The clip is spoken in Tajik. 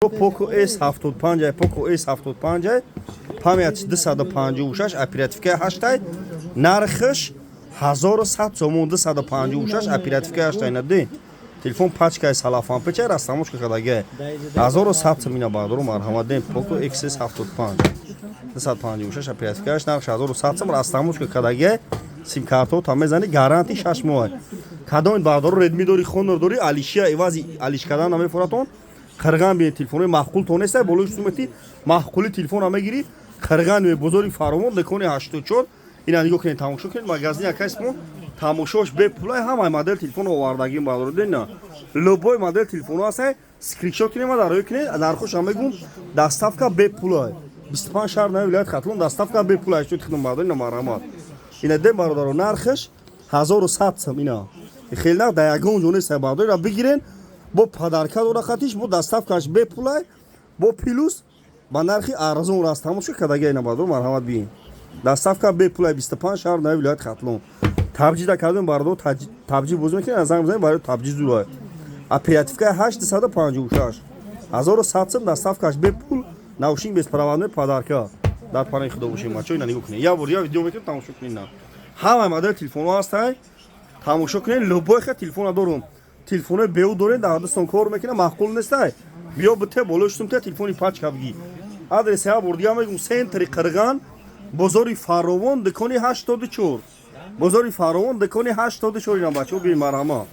Poco S75, Poco S75, памяти 256, оперативка 8, нархш 1100 сомон, 256, оперативка 8 нади. Телефон пачкай салафан печай, растамошка кадаге 1100 сомина бадро марҳамат дем. Poco XS75, 256, оперативка 8, нархш 1100 сом, растамошка кадаге сим карто та мезани гаранти 6 моҳ. Кадом бадро Redmi дори, Honor дори, Alishia ивази Alishkadan намефуратон. Қирған бе телефони махқул то нест, болош сумати махқули телефон ама гири қирған бе бузори фаромон декони 84 ина нигоҳ кунед тамошо кунед магазини акасмо тамошош бе пулай ҳамаи модель телефон овардагим бадро дена лобой модель телефон аст скриншот кинема дарои кинед нархош ама гум доставка бе пулай 25 шаҳр на вилоят Хатлон доставка бе пулай что тихдам бадро ина марҳамат ина дем бародаро нархш 1100 сом ина хеле на да ягон ҷо нест бадро ира бигирен бо падарка дора хатиш бо доставкаш бепулай бо плюс ба нархи арзон раст тамошо кадаге ина бадро марҳамат бин доставка бепулай 25 шаҳр на вилоят Хатлон табҷида кардем бардо табҷи боз мекунед азам бизанед барои табҷи зурай оперативка 856 1100 сом доставкаш бепул наушин беспроводной падарка дар панаи худо бошем мачо ина нигоҳ кунед я бор я видео мекунем тамошо кунед ина ҳамаи модель телефонҳо ҳастанд тамошо кунед любой хел телефона дорум телефони беу доред дар дастон кор мекунад махқул нестай биё бите болоштум те телефони пачка бигӣ адрес я бурдига мегум центри Қирған бозори фаровон дукони 84 бозори фаровон дукони 84 ина бачаҳо бин марҳамат